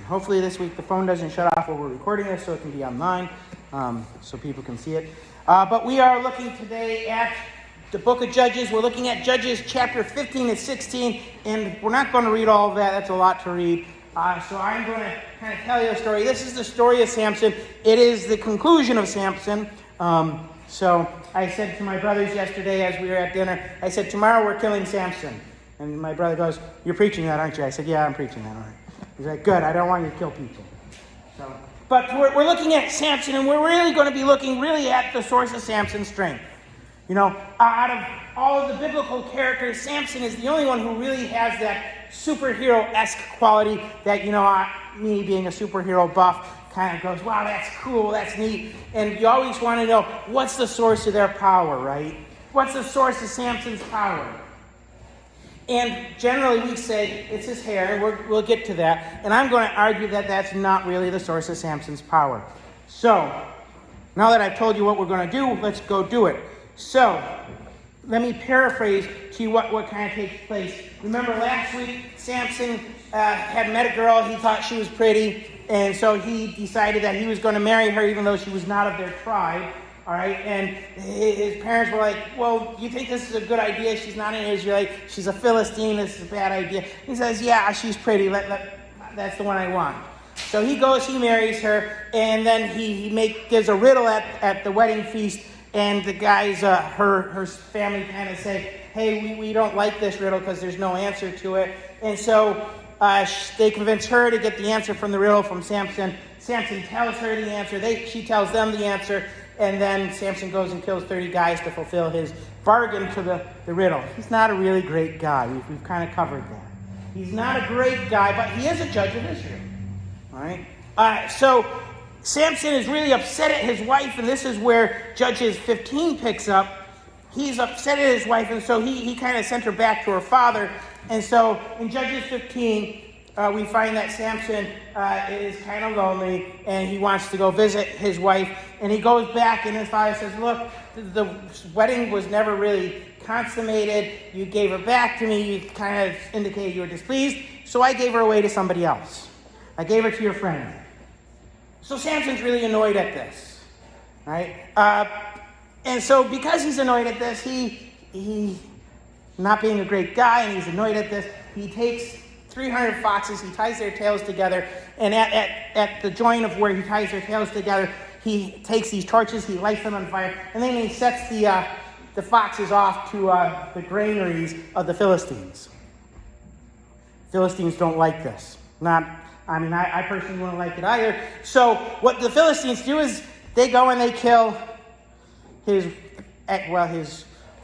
Hopefully this week the phone doesn't shut off while we're recording this, so it can be online, so people can see it. But we are looking today at the book of Judges. We're looking at Judges chapter 15 and 16, and we're not going to read all of that. That's a lot to read. So I'm going to kind of tell you a story. This is the story of Samson. It is the conclusion of Samson. So I said to my brothers yesterday as we were at dinner, I said, tomorrow we're killing Samson. And my brother goes, you're preaching that, aren't you? I said, yeah, I'm preaching that, all right. He's like, good, I don't want you to kill people. But we're looking at Samson, and we're really going to be looking really at the source of Samson's strength. You know, out of all of the biblical characters, Samson is the only one who really has that superhero-esque quality that, me being a superhero buff, kind of goes, wow, that's cool, that's neat. And you always want to know, what's the source of their power, right? What's the source of Samson's power? And generally we say it's his hair, and we'll get to that. And I'm going to argue that that's not really the source of Samson's power. So, now that I've told you what we're going to do, let's go do it. So, let me paraphrase to you what kind of takes place. Remember last week, Samson had met a girl. He thought she was pretty. And so he decided that he was going to marry her even though she was not of their tribe. All right, and his parents were like, well, you think this is a good idea? She's not an Israelite. She's a Philistine. This is a bad idea. He says, yeah, she's pretty. That's the one I want. So he goes, he marries her, and then he gives a riddle at the wedding feast, and the guys, her family kind of say, hey, we don't like this riddle because there's no answer to it. And so they convince her to get the answer from the riddle from Samson. Samson tells her the answer. She tells them the answer. And then Samson goes and kills 30 guys to fulfill his bargain to the riddle. He's not a really great guy. We've kind of covered that. He's not a great guy, but he is a judge of Israel. All right? So Samson is really upset at his wife, and this is where Judges 15 picks up. He's upset at his wife, and so he kind of sent her back to her father. And so in Judges 15, we find that Samson is kind of lonely, and he wants to go visit his wife. And he goes back, and his father says, look, the wedding was never really consummated. You gave her back to me. You kind of indicated you were displeased. So I gave her away to somebody else. I gave her to your friend. So Samson's really annoyed at this. Right? And so because he's annoyed at this, he not being a great guy, and he's annoyed at this, he takes 300 foxes, he ties their tails together, and at the joint of where he ties their tails together, he takes these torches, he lights them on fire, and then he sets the foxes off to the granaries of the Philistines. Philistines don't like this. I personally wouldn't like it either. So what the Philistines do is they go and they kill the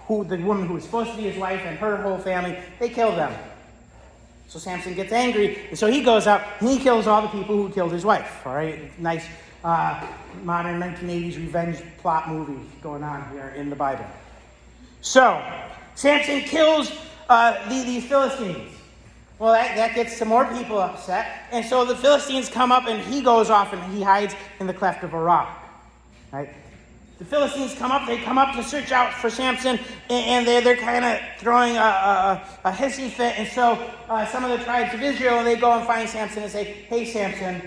woman who was supposed to be his wife and her whole family. They kill them. So Samson gets angry, and so he goes out and he kills all the people who killed his wife. All right, nice modern 1980s revenge plot movie going on here in the Bible. So Samson kills these Philistines. Well, that gets some more people upset, and so the Philistines come up, and he goes off and he hides in the cleft of a rock. Right. The Philistines come up to search out for Samson, and they're kind of throwing a hissy fit. And so some of the tribes of Israel, they go and find Samson and say, hey, Samson,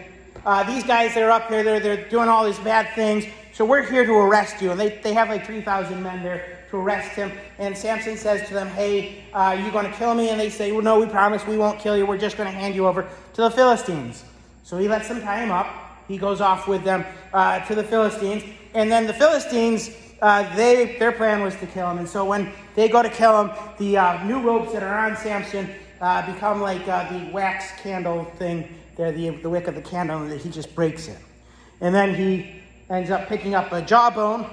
these guys that are up here, they're doing all these bad things, so we're here to arrest you. And they have like 3,000 men there to arrest him. And Samson says to them, hey, are you going to kill me? And they say, well, no, we promise we won't kill you. We're just going to hand you over to the Philistines. So he lets them tie him up. He goes off with them to the Philistines. And then the Philistines, their plan was to kill him. And so when they go to kill him, the new ropes that are on Samson become like the wax candle thing. They're the wick of the candle, and he just breaks it. And then he ends up picking up a jawbone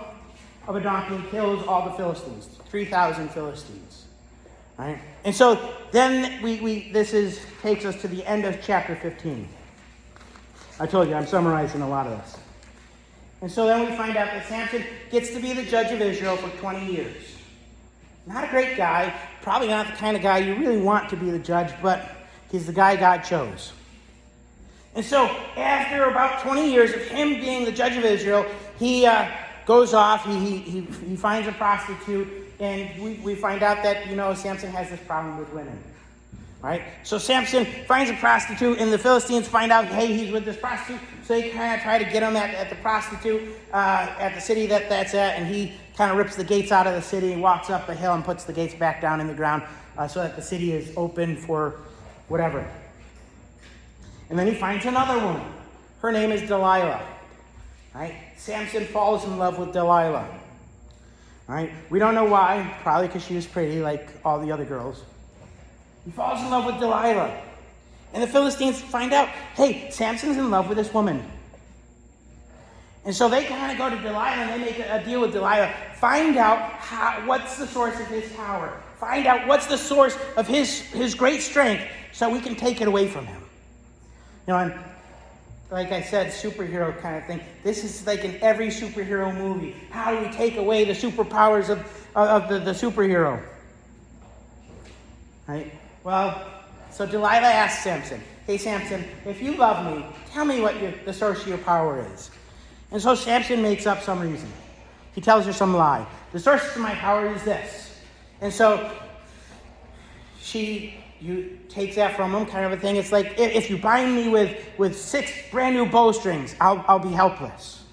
of a donkey and kills all the Philistines, 3,000 Philistines. All right? And so then this takes us to the end of chapter 15. I told you, I'm summarizing a lot of this. And so then we find out that Samson gets to be the judge of Israel for 20 years. Not a great guy, probably not the kind of guy you really want to be the judge, but he's the guy God chose. And so after about 20 years of him being the judge of Israel, he goes off, he finds a prostitute, and we find out that, Samson has this problem with women. Right? So Samson finds a prostitute, and the Philistines find out, hey, he's with this prostitute. So they kind of try to get him at the prostitute, at the city that's at, and he kind of rips the gates out of the city and walks up a hill and puts the gates back down in the ground so that the city is open for whatever. And then he finds another woman. Her name is Delilah. Right? Samson falls in love with Delilah. Right? We don't know why. Probably because she was pretty like all the other girls. He falls in love with Delilah. And the Philistines find out, hey, Samson's in love with this woman. And so they kind of go to Delilah and they make a deal with Delilah. Find out what's the source of his power. Find out what's the source of his great strength so we can take it away from him. You know, and like I said, superhero kind of thing. This is like in every superhero movie. How do we take away the superpowers of the superhero? Right? Well, so Delilah asks Samson, hey, Samson, if you love me, tell me what the source of your power is. And so Samson makes up some reason. He tells her some lie. The source of my power is this. And so you takes that from him, kind of a thing. It's like, if you bind me with 6 brand new bowstrings, I'll be helpless.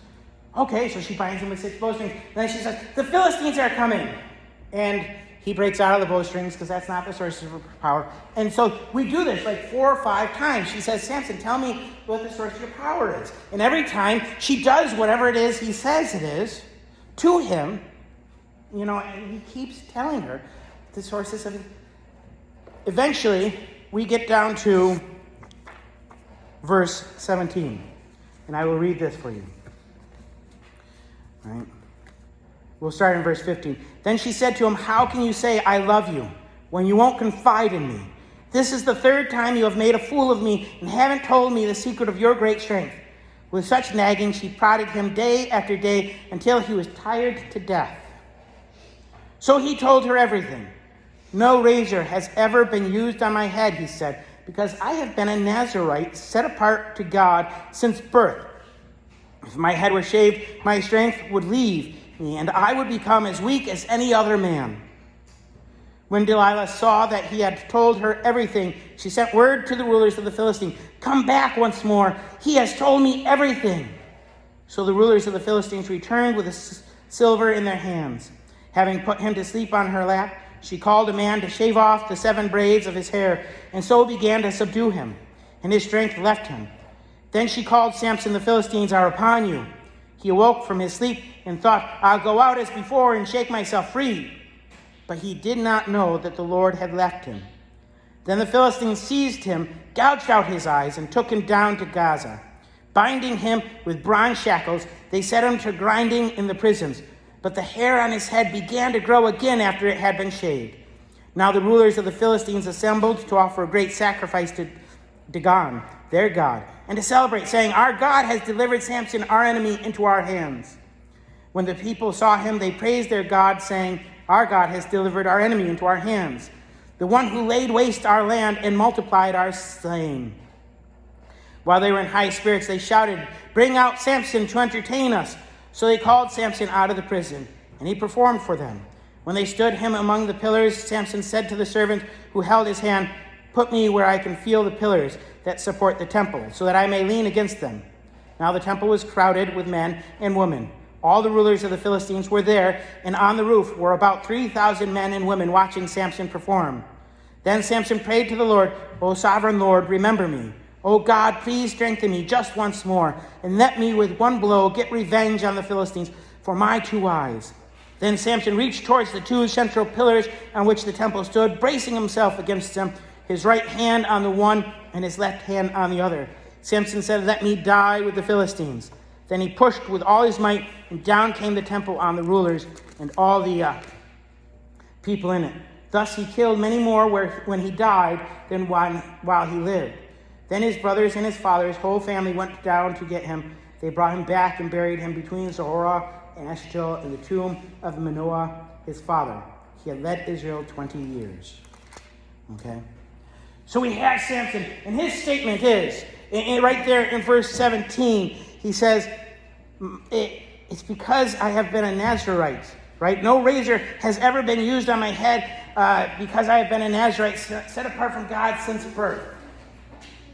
Okay, so she binds him with 6 bowstrings. And then she says, the Philistines are coming. And he breaks out of the bowstrings because that's not the source of her power. And so we do this like 4 or 5 times. She says, Samson, tell me what the source of your power is. And every time she does whatever it is he says it is to him, you know, and he keeps telling her the sources of it. Eventually, we get down to verse 17. And I will read this for you. All right. We'll start in verse 15. Then she said to him, how can you say I love you when you won't confide in me? This is the 3rd time you have made a fool of me and haven't told me the secret of your great strength. With such nagging, she prodded him day after day until he was tired to death. So he told her everything. No razor has ever been used on my head, he said, because I have been a Nazirite set apart to God since birth. If my head were shaved, my strength would leave me, and I would become as weak as any other man. When Delilah saw that he had told her everything, she sent word to the rulers of the Philistines, come back once more. He has told me everything. So the rulers of the Philistines returned with the silver in their hands. Having put him to sleep on her lap, she called a man to shave off the 7 braids of his hair, and so began to subdue him, and his strength left him. Then she called Samson, the Philistines are upon you. He awoke from his sleep and thought, I'll go out as before and shake myself free. But he did not know that the Lord had left him. Then the Philistines seized him, gouged out his eyes, and took him down to Gaza. Binding him with bronze shackles, they set him to grinding in the prisons. But the hair on his head began to grow again after it had been shaved. Now the rulers of the Philistines assembled to offer a great sacrifice to Dagon, their god, and to celebrate, saying, our God has delivered Samson, our enemy, into our hands. When the people saw him, they praised their God, saying, our God has delivered our enemy into our hands, the one who laid waste our land and multiplied our slain. While they were in high spirits, they shouted, bring out Samson to entertain us. So they called Samson out of the prison, and he performed for them. When they stood him among the pillars, Samson said to the servant who held his hand, put me where I can feel the pillars that support the temple, so that I may lean against them. Now the temple was crowded with men and women. All the rulers of the Philistines were there, and on the roof were about 3,000 men and women watching Samson perform. Then Samson prayed to the Lord, O sovereign Lord, remember me. O God, please strengthen me just once more, and let me with one blow get revenge on the Philistines for my 2 eyes. Then Samson reached towards the 2 central pillars on which the temple stood, bracing himself against them, his right hand on the one and his left hand on the other. Samson said, let me die with the Philistines. Then he pushed with all his might, and down came the temple on the rulers and all the people in it. Thus he killed many more when he died than while he lived. Then his brothers and his father's whole family went down to get him. They brought him back and buried him between Zorah and Eshtaol in the tomb of Manoah, his father. He had led Israel 20 years. Okay? So we have Samson, and his statement is, right there in verse 17, he says, it's because I have been a Nazirite right? No razor has ever been used on my head because I have been a Nazarite set apart from God since birth.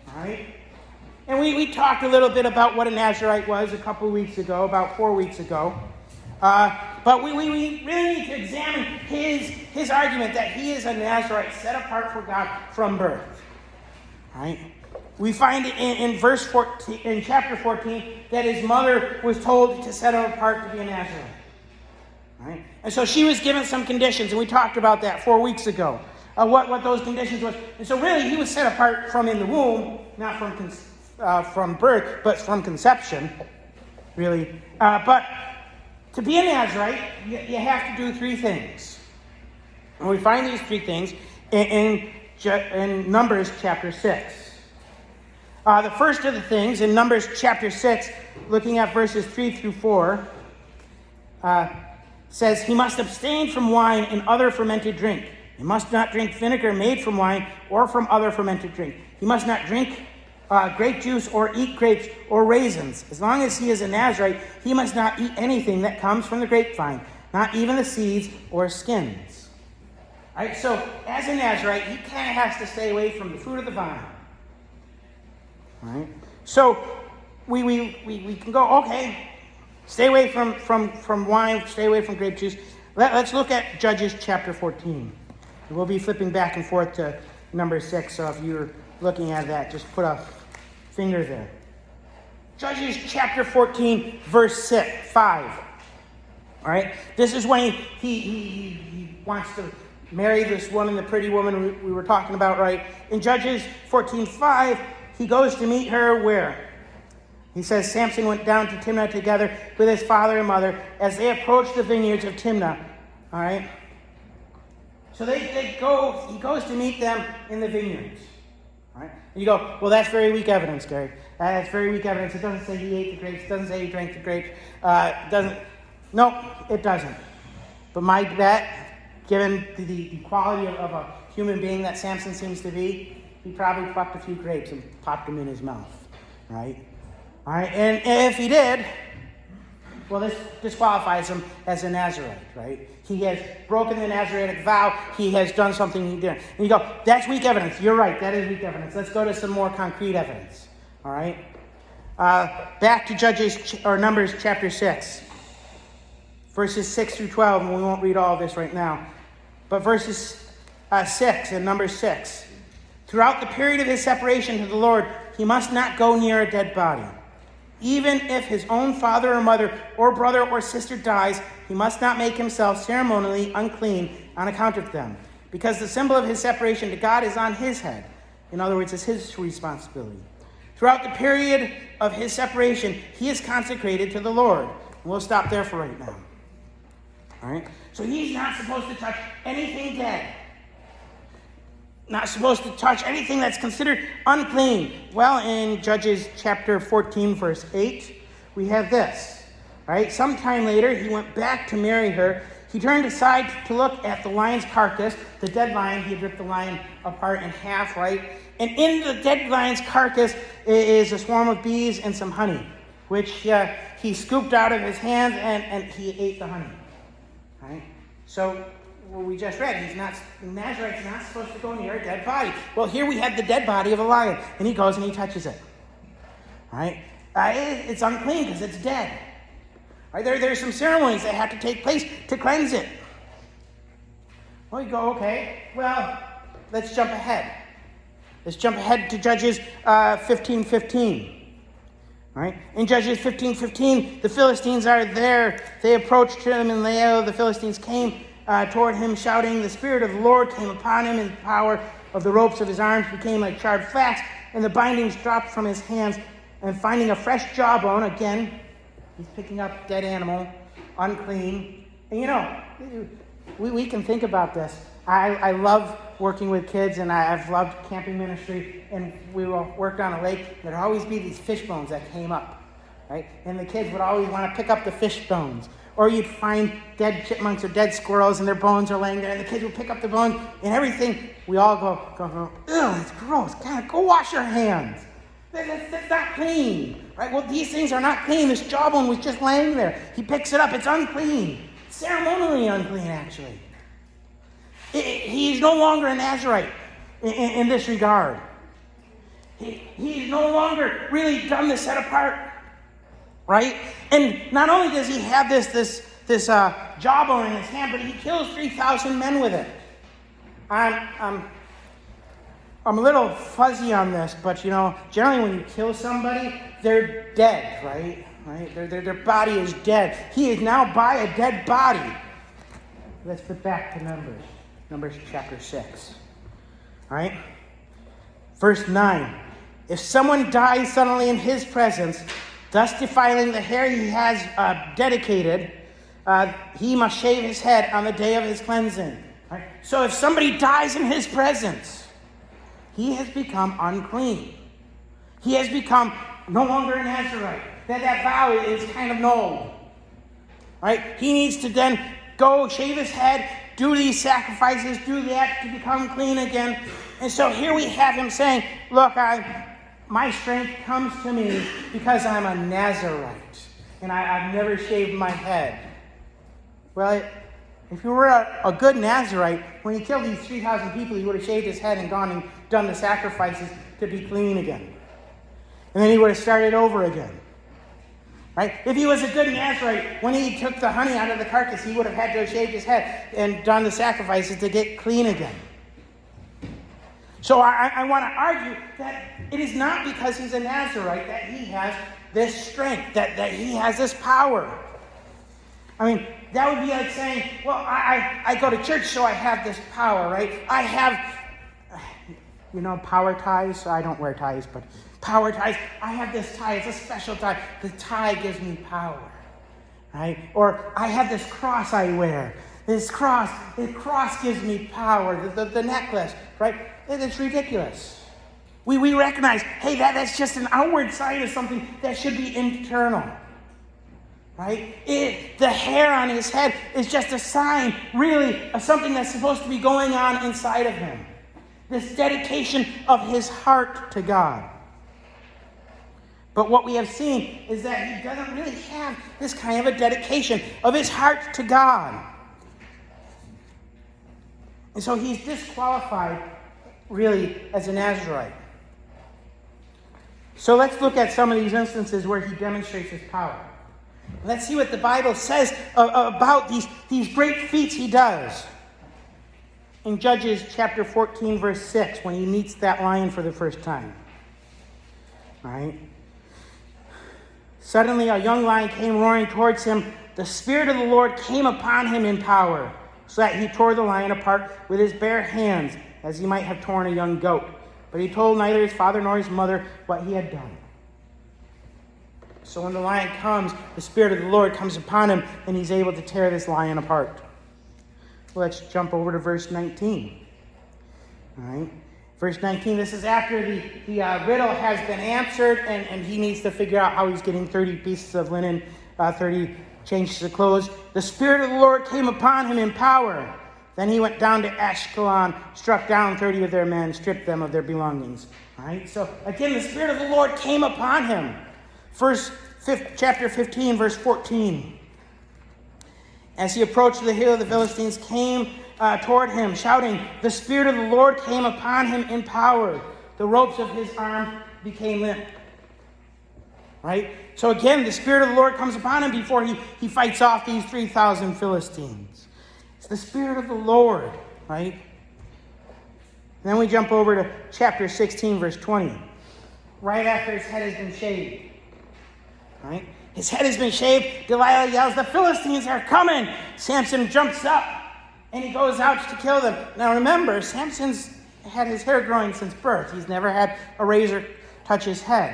All right? And we talked a little bit about what a Nazarite was a couple weeks ago, about 4 weeks ago. But we really need to examine his argument that he is a Nazarite set apart for God from birth. All right? We find in verse 14, in chapter 14, that his mother was told to set him apart to be a Nazarite. All right? And so she was given some conditions, and we talked about that 4 weeks ago, what those conditions was. And so really, he was set apart from in the womb, not from birth, but from conception, really. But to be a Nazarite, you have to do 3 things. And we find these 3 things in Numbers chapter 6. The first of the things in Numbers chapter 6, looking at verses 3 through 4, says, he must abstain from wine and other fermented drink. He must not drink vinegar made from wine or from other fermented drink. He must not drink grape juice or eat grapes or raisins. As long as he is a Nazarite, he must not eat anything that comes from the grapevine, not even the seeds or skins. All right, so as a Nazarite, he kind of has to stay away from the fruit of the vine. All right, so we can go, okay, stay away from wine, stay away from grape juice. Let's look at Judges chapter 14. We'll be flipping back and forth to number 6, so if you're looking at that, just put a finger there. Judges chapter 14, verse 5. All right, this is when he wants to marry this woman, the pretty woman we were talking about, right? In Judges 14:5, he goes to meet her where? He says, Samson went down to Timnah together with his father and mother as they approached the vineyards of Timnah. All right? So he goes to meet them in the vineyards. All right? And you go, well, that's very weak evidence, Gary. That's very weak evidence. It doesn't say he ate the grapes. It doesn't say he drank the grapes. No, it doesn't. But my bet, given the quality of a human being that Samson seems to be, he probably plucked a few grapes and popped them in his mouth. Right? All right? And if he did, well, this disqualifies him as a Nazarite, right? He has broken the Nazaritic vow. He has done something he didn't. And you go, that's weak evidence. You're right. That is weak evidence. Let's go to some more concrete evidence. All right? Back to Numbers chapter 6. Verses 6 through 12, and we won't read all of this right now. But verses 6 in Numbers 6. Throughout the period of his separation to the Lord, he must not go near a dead body. Even if his own father or mother or brother or sister dies, he must not make himself ceremonially unclean on account of them, because the symbol of his separation to God is on his head. In other words, it's his responsibility. Throughout the period of his separation, he is consecrated to the Lord. And we'll stop there for right now. All right? So he's not supposed to touch anything dead. Not supposed to touch anything that's considered unclean. Well, in Judges chapter 14, verse 8, we have this. Right? Sometime later, he went back to marry her. He turned aside to look at the lion's carcass, the dead lion. He had ripped the lion apart in half, right? And in the dead lion's carcass is a swarm of bees and some honey, which he scooped out of his hands and he ate the honey. Right? So, we just read, the Nazarite's not supposed to go near a dead body. Well, here we have the dead body of a lion, and he goes and he touches it. All right? It's unclean because it's dead. All right? There are some ceremonies that have to take place to cleanse it. Well, you go, okay, well, let's jump ahead. Let's jump ahead to Judges 15:15. All right? In Judges 15:15, the Philistines are there. They approached him, and the Philistines came toward him, shouting. The Spirit of the Lord came upon him, and the power of the ropes of his arms became like charred flax, and the bindings dropped from his hands. And finding a fresh jawbone, again, he's picking up dead animal, unclean. And we can think about this. I love working with kids, and I've loved camping ministry, and we worked on a lake. There'd always be these fish bones that came up, right? And the kids would always want to pick up the fish bones. Or you'd find dead chipmunks or dead squirrels, and their bones are laying there, and the kids would pick up the bones, and everything. We all go, ew, it's gross. God, go wash your hands. That's not clean, right? Well, these things are not clean. This jawbone was just laying there. He picks it up. It's unclean. ceremonially unclean, actually. He's no longer a Nazirite in this regard. He's no longer really done the set apart, right? And not only does he have this jawbone in his hand, but he kills 3,000 men with it. I'm a little fuzzy on this, but generally when you kill somebody, they're dead, right? Their body is dead. He is now by a dead body. Let's flip back to Numbers. Numbers chapter 6. All right? Verse 9. If someone dies suddenly in his presence, thus defiling the hair he has dedicated, he must shave his head on the day of his cleansing. All right? So if somebody dies in his presence, he has become unclean. He has become no longer a Nazirite. That vow is kind of null. Right? He needs to then go shave his head, do these sacrifices, do that to become clean again. And so here we have him saying, look, my strength comes to me because I'm a Nazirite. And I've never shaved my head. Well, if you were a good Nazirite, when he killed these 3,000 people, he would have shaved his head and gone and done the sacrifices to be clean again. And then he would have started over again. Right? If he was a good Nazirite, when he took the honey out of the carcass, he would have had to have shaved his head and done the sacrifices to get clean again. So I want to argue that it is not because he's a Nazirite that he has this strength, that he has this power. I mean, that would be like saying, well, I go to church, so I have this power, right? I have, power ties. I don't wear ties, but power ties. I have this tie. It's a special tie. The tie gives me power, right? Or I have this cross I wear. This cross gives me power. The necklace, right? It's ridiculous. We recognize, hey, that's just an outward side of something that should be internal, right? The hair on his head is just a sign, really, of something that's supposed to be going on inside of him. This dedication of his heart to God. But what we have seen is that he doesn't really have this kind of a dedication of his heart to God. And so he's disqualified, really, as a Nazirite. So let's look at some of these instances where he demonstrates his power. Let's see what the Bible says about these great feats he does. In Judges chapter 14, verse 6, when he meets that lion for the first time. All right? Suddenly a young lion came roaring towards him. The Spirit of the Lord came upon him in power, so that he tore the lion apart with his bare hands, as he might have torn a young goat. But he told neither his father nor his mother what he had done. So when the lion comes, the Spirit of the Lord comes upon him, and he's able to tear this lion apart. Let's jump over to verse 19. All right. Verse 19, this is after the riddle has been answered, and he needs to figure out how he's getting 30 pieces of linen, 30 changes of clothes. The Spirit of the Lord came upon him in power. Then he went down to Ashkelon, struck down 30 of their men, stripped them of their belongings. All right. So again, the Spirit of the Lord came upon him. Chapter 15, verse 14. As he approached the hill, the Philistines came toward him, shouting, "The Spirit of the Lord came upon him in power. The ropes of his arm became limp." Right? So again, the Spirit of the Lord comes upon him before he fights off these 3,000 Philistines. It's the Spirit of the Lord, right? And then we jump over to chapter 16, verse 20. Right after his head has been shaved. Right? His head has been shaved. Delilah yells, "The Philistines are coming!" Samson jumps up, and he goes out to kill them. Now remember, Samson's had his hair growing since birth. He's never had a razor touch his head.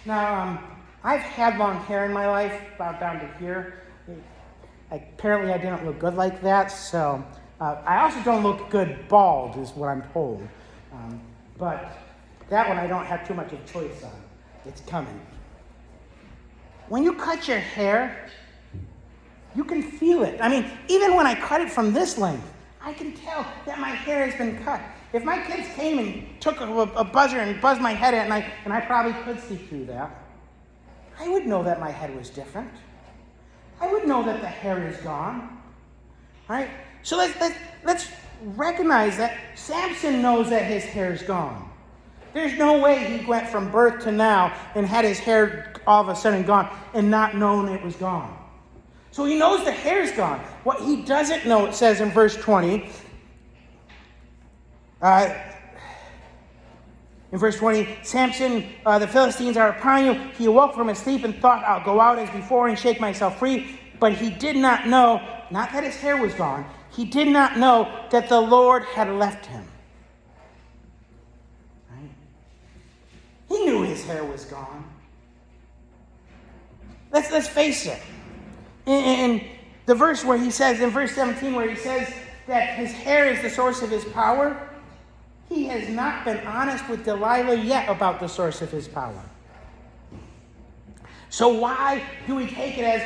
Now, I've had long hair in my life, about down to here. Apparently, I didn't look good like that, so I also don't look good bald, is what I'm told. But that one I don't have too much of a choice on. It's coming. When you cut your hair, you can feel it. I mean, even when I cut it from this length, I can tell that my hair has been cut. If my kids came and took a buzzer and buzzed my head at night, and I probably could see through that, I would know that my head was different. I would know that the hair is gone. right? So let's recognize that Samson knows that his hair's gone. There's no way he went from birth to now and had his hair all of a sudden gone and not known it was gone. So he knows the hair's gone. What he doesn't know, it says in verse 20, Samson, the Philistines are upon you. He awoke from his sleep and thought, I'll go out as before and shake myself free. But he did not know, not that his hair was gone, he did not know that the Lord had left him. Right? He knew his hair was gone. Let's face it. In the verse where he says, in verse 17, where he says that his hair is the source of his power, he has not been honest with Delilah yet about the source of his power. So why do we take it as,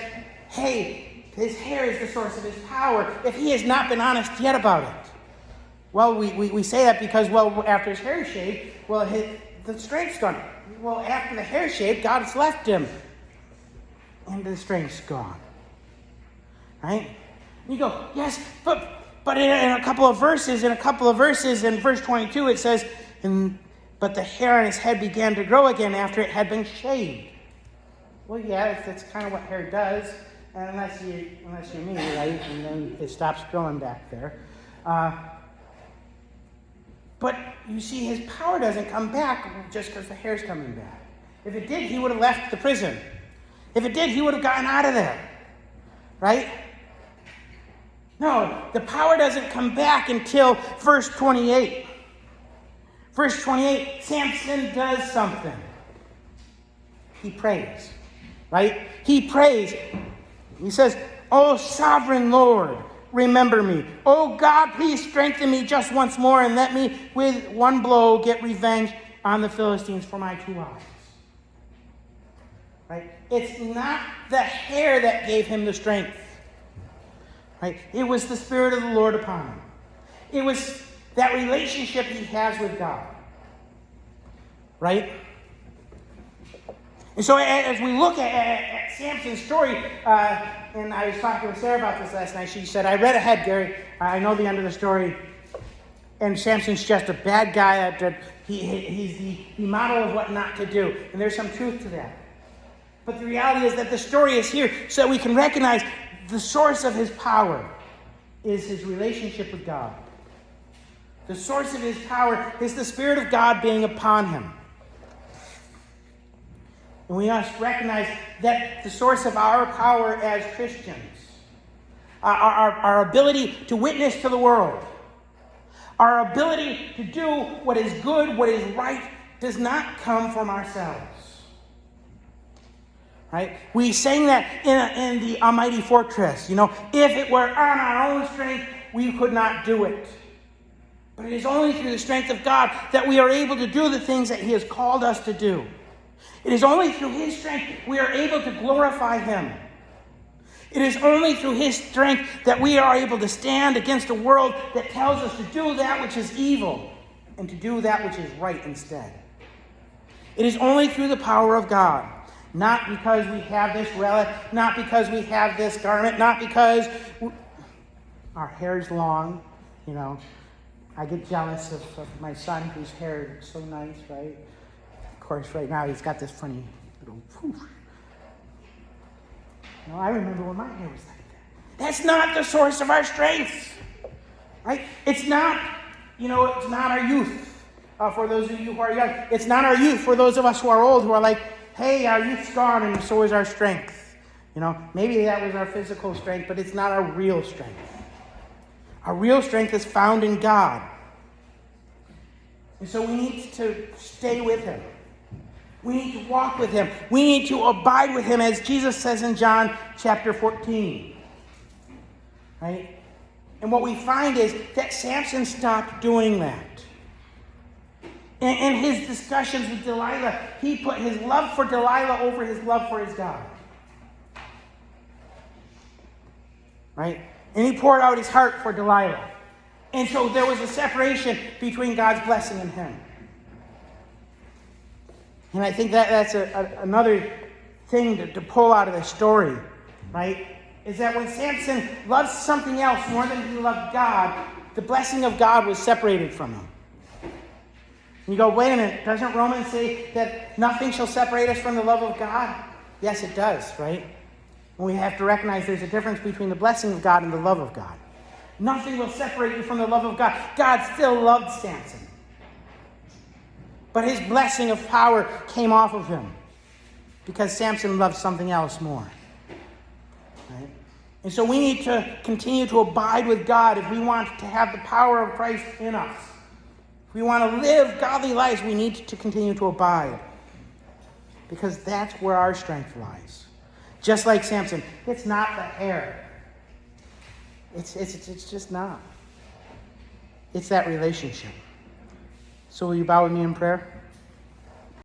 hey, his hair is the source of his power, if he has not been honest yet about it? Well, we say that because, after his hair is shaved, the strength's gone. Well, after the hair shaved, God has left him. And the strength's gone. Right? You go, yes, but in a couple of verses, in verse 22, it says, but the hair on his head began to grow again after it had been shaved. Well, yeah, that's kind of what hair does, unless you're me, right? And then it stops growing back there. But you see, his power doesn't come back just because the hair's coming back. If it did, he would have left the prison. If it did, he would have gotten out of there. Right? No, the power doesn't come back until verse 28. Verse 28, Samson does something. He prays. Right? He prays. He says, "Oh, sovereign Lord, remember me. Oh, God, please strengthen me just once more and let me, with one blow, get revenge on the Philistines for my 2 eyes." Right? It's not the hair that gave him the strength. Right? It was the Spirit of the Lord upon him. It was that relationship he has with God. Right? And so as we look at Samson's story, and I was talking with Sarah about this last night, she said, I read ahead, Gary. I know the end of the story. And Samson's just a bad guy. He's the model of what not to do. And there's some truth to that. But the reality is that the story is here so that we can recognize the source of his power is his relationship with God. The source of his power is the Spirit of God being upon him. And we must recognize that the source of our power as Christians, our ability to witness to the world, our ability to do what is good, what is right, does not come from ourselves. Right? We sang that in the Almighty Fortress. If it were on our own strength, we could not do it. But it is only through the strength of God that we are able to do the things that he has called us to do. It is only through his strength we are able to glorify him. It is only through his strength that we are able to stand against a world that tells us to do that which is evil and to do that which is right instead. It is only through the power of God. Not because we have this relic, not because we have this garment, not because our hair's long. I get jealous of my son whose hair is so nice, right? Of course, right now he's got this funny little poof. I remember when my hair was like that. That's not the source of our strength, right? It's not, it's not our youth. For those of you who are young, it's not our youth. For those of us who are old, who are like, hey, our youth's gone and so is our strength. Maybe that was our physical strength, but it's not our real strength. Our real strength is found in God. And so we need to stay with him. We need to walk with him. We need to abide with him, as Jesus says in John chapter 14. Right? And what we find is that Samson stopped doing that. In his discussions with Delilah, he put his love for Delilah over his love for his God. Right? And he poured out his heart for Delilah. And so there was a separation between God's blessing and him. And I think that's another thing to pull out of the story, right? is that when Samson loved something else more than he loved God, the blessing of God was separated from him. And you go, wait a minute, doesn't Romans say that nothing shall separate us from the love of God? Yes, it does, right? And we have to recognize there's a difference between the blessing of God and the love of God. Nothing will separate you from the love of God. God still loved Samson. But his blessing of power came off of him because Samson loved something else more. Right? And so we need to continue to abide with God if we want to have the power of Christ in us. If we want to live godly lives, we need to continue to abide. Because that's where our strength lies. Just like Samson, it's not the hair. It's just not. It's that relationship. So will you bow with me in prayer?